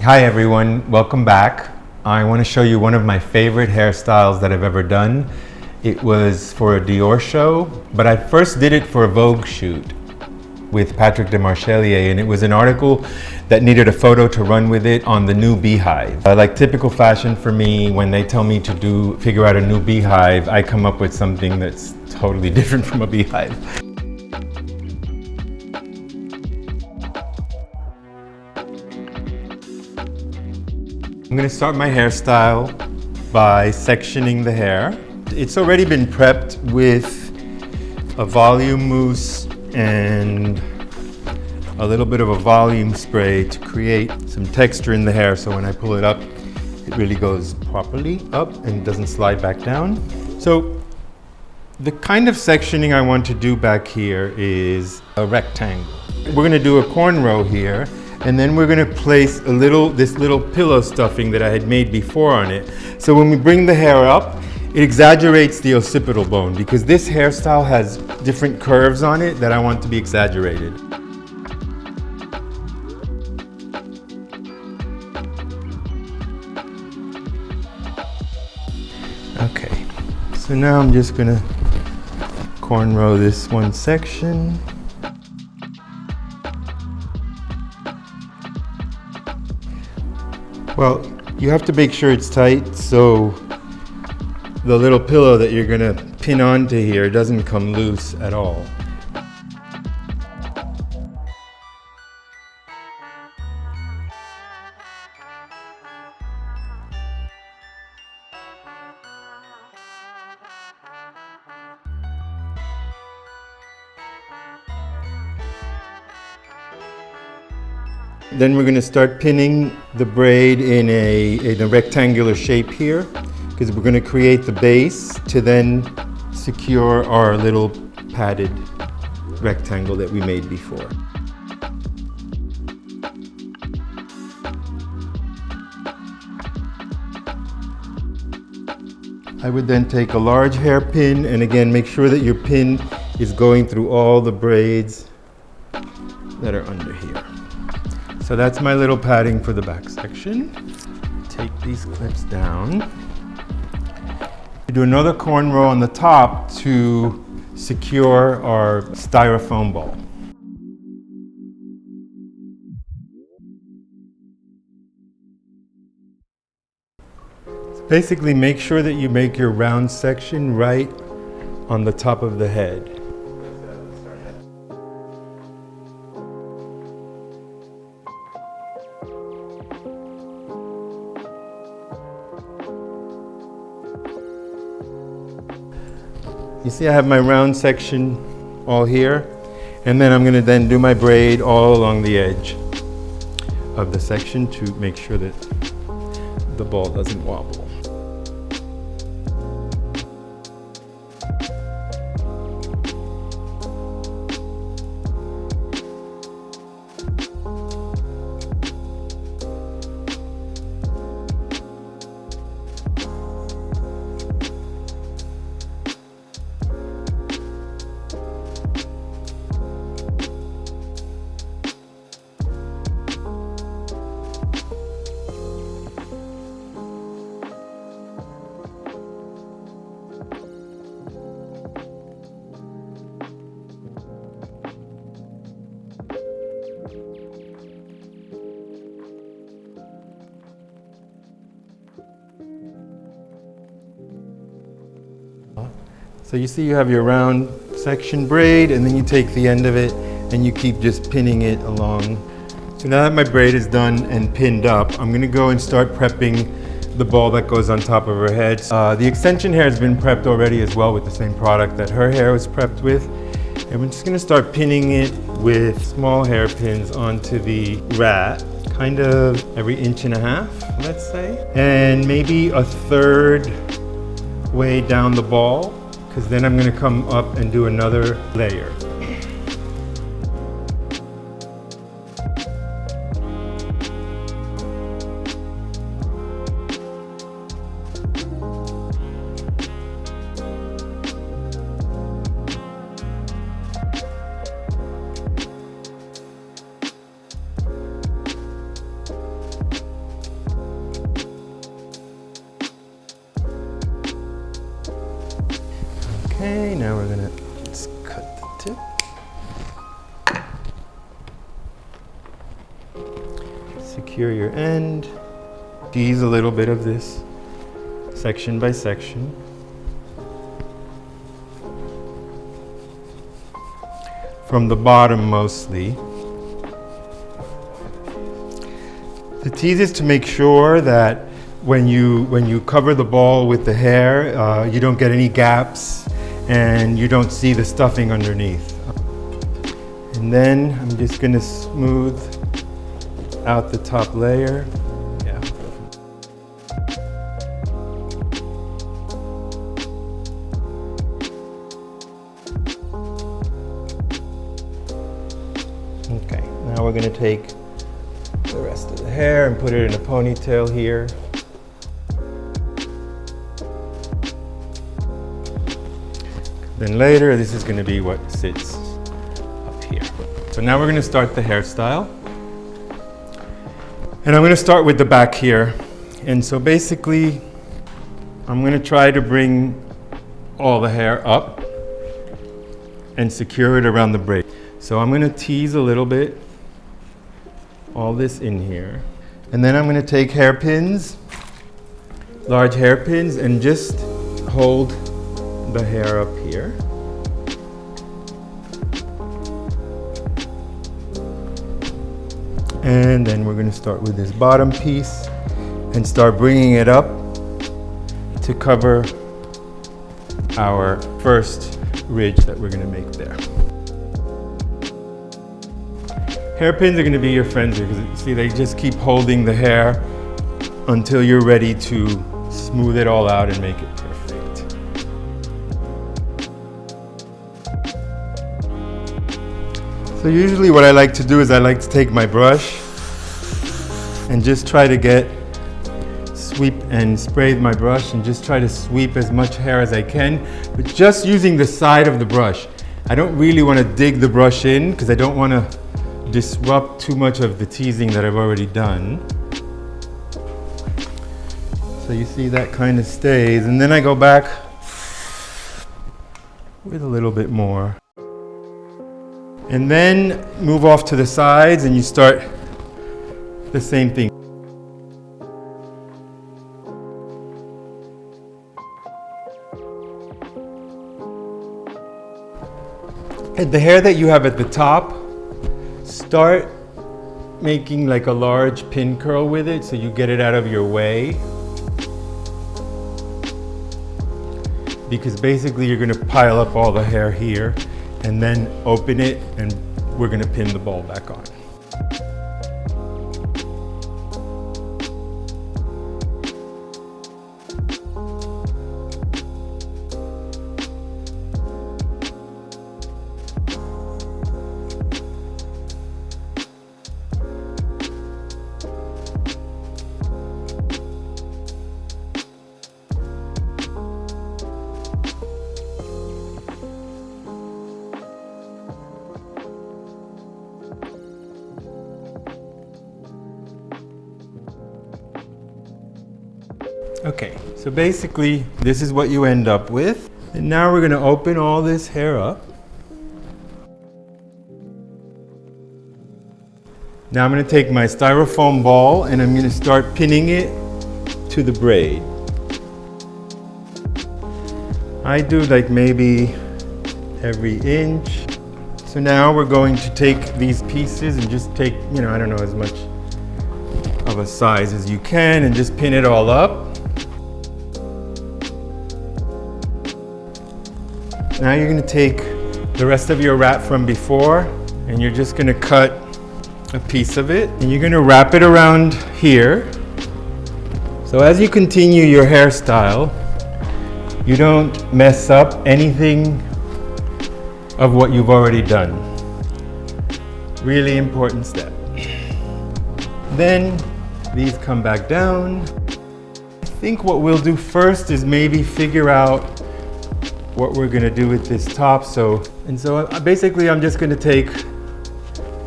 Hi everyone, welcome back. I want to show you one of my favorite hairstyles that I've ever done. It was for a Dior show, but I first did it for a Vogue shoot with Patrick de Marchelier, and it was an article that needed a photo to run with it on the new beehive. Like typical fashion for me, when they tell me to figure out a new beehive, I come up with something that's totally different from a beehive. I'm going to start my hairstyle by sectioning the hair. It's already been prepped with a volume mousse and a little bit of a volume spray to create some texture in the hair, so when I pull it up, it really goes properly up and doesn't slide back down. So the kind of sectioning I want to do back here is a rectangle. We're going to do a cornrow here, and then we're going to place this little pillow stuffing that I had made before on it. So when we bring the hair up, it exaggerates the occipital bone because this hairstyle has different curves on it that I want to be exaggerated. Okay, so now I'm just going to cornrow this one section. Well, you have to make sure it's tight so the little pillow that you're gonna pin onto here doesn't come loose at all. Then we're going to start pinning the braid in a rectangular shape here, because we're going to create the base to then secure our little padded rectangle that we made before. I would then take a large hairpin, and again make sure that your pin is going through all the braids that are under here. So that's my little padding for the back section. Take these clips down. We do another cornrow on the top to secure our styrofoam ball. So basically make sure that you make your round section right on the top of the head. You see I have my round section all here, and then I'm going to then do my braid all along the edge of the section to make sure that the ball doesn't wobble. So you see you have your round section braid, and then you take the end of it and you keep just pinning it along. So now that my braid is done and pinned up, I'm gonna go and start prepping the ball that goes on top of her head. The extension hair has been prepped already as well with the same product that her hair was prepped with. And we're just gonna start pinning it with small hairpins onto the rat, kind of every 1.5 inches, let's say. And maybe a third way down the ball, because then I'm going to come up and do another layer. Okay, now we're gonna just cut the tip. Secure your end. Tease a little bit of this section by section. From the bottom mostly. The tease is to make sure that when you cover the ball with the hair, you don't get any gaps and you don't see the stuffing underneath. And then I'm just gonna smooth out the top layer. Yeah. Okay, now we're gonna take the rest of the hair and put it in a ponytail here. Then later, this is going to be what sits up here. So now we're going to start the hairstyle. And I'm going to start with the back here. And so basically, I'm going to try to bring all the hair up and secure it around the braid. So I'm going to tease a little bit, all this in here. And then I'm going to take hairpins, large hairpins, and just hold the hair up here. And then we're going to start with this bottom piece and start bringing it up to cover our first ridge that we're going to make there. Hairpins are going to be your friends here because see, they just keep holding the hair until you're ready to smooth it all out and make it perfect. So usually what I like to do is I like to take my brush and just try to sweep and spray my brush and just try to sweep as much hair as I can, but just using the side of the brush. I don't really want to dig the brush in because I don't want to disrupt too much of the teasing that I've already done. So you see that kind of stays, and then I go back with a little bit more. And then move off to the sides and you start the same thing. And the hair that you have at the top, start making like a large pin curl with it so you get it out of your way. Because basically you're going to pile up all the hair here and then open it and we're going to pin the ball back on. Okay, so basically this is what you end up with. And now we're going to open all this hair up. Now I'm going to take my styrofoam ball and I'm going to start pinning it to the braid. I do like maybe every inch. So now we're going to take these pieces and just take, I don't know, as much of a size as you can and just pin it all up. Now you're going to take the rest of your wrap from before and you're just going to cut a piece of it and you're going to wrap it around here. So as you continue your hairstyle, you don't mess up anything of what you've already done. Really important step. Then these come back down. I think what we'll do first is maybe figure out what we're going to do with this top. So basically I'm just going to take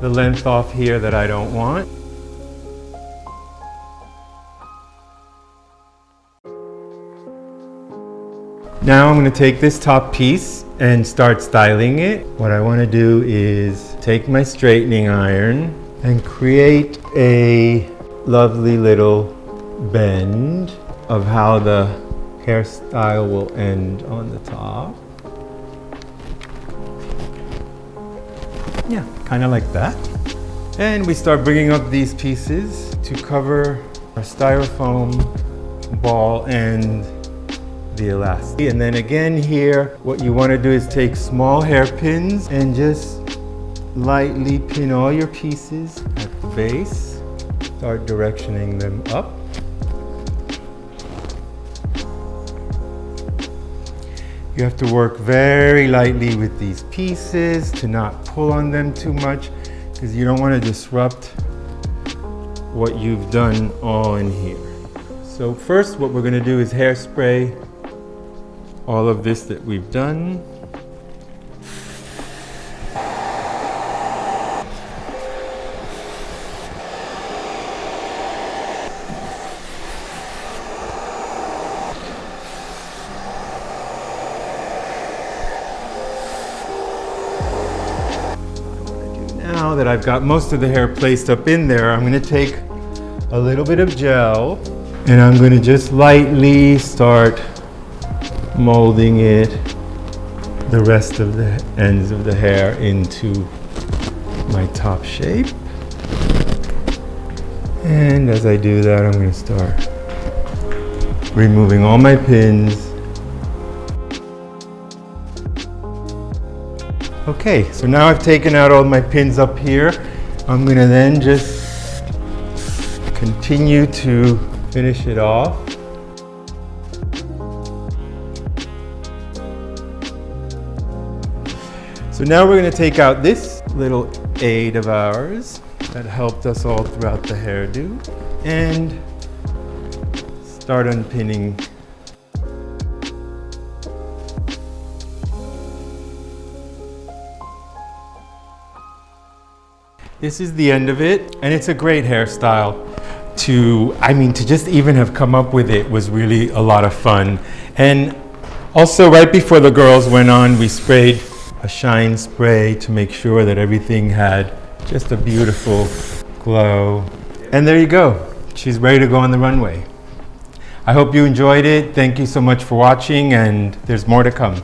the length off here that I don't want. Now I'm going to take this top piece and start styling it. What I want to do is take my straightening iron and create a lovely little bend of how the hairstyle will end on the top. Yeah, kind of like that. And we start bringing up these pieces to cover our styrofoam ball and the elastic. And then again here, what you want to do is take small hairpins and just lightly pin all your pieces at the base. Start directioning them up. You have to work very lightly with these pieces to not pull on them too much, because you don't want to disrupt what you've done all in here. So first what we're going to do is hairspray all of this that we've done. Now that I've got most of the hair placed up in there, I'm going to take a little bit of gel and I'm going to just lightly start molding it, the rest of the ends of the hair, into my top shape. And as I do that, I'm going to start removing all my pins. Okay, so now I've taken out all my pins up here. I'm going to then just continue to finish it off. So now we're going to take out this little aid of ours that helped us all throughout the hairdo and start unpinning. This is the end of it, and it's a great hairstyle. To just even have come up with it was really a lot of fun. And also right before the girls went on, we sprayed a shine spray to make sure that everything had just a beautiful glow. And there you go. She's ready to go on the runway. I hope you enjoyed it. Thank you so much for watching, and there's more to come.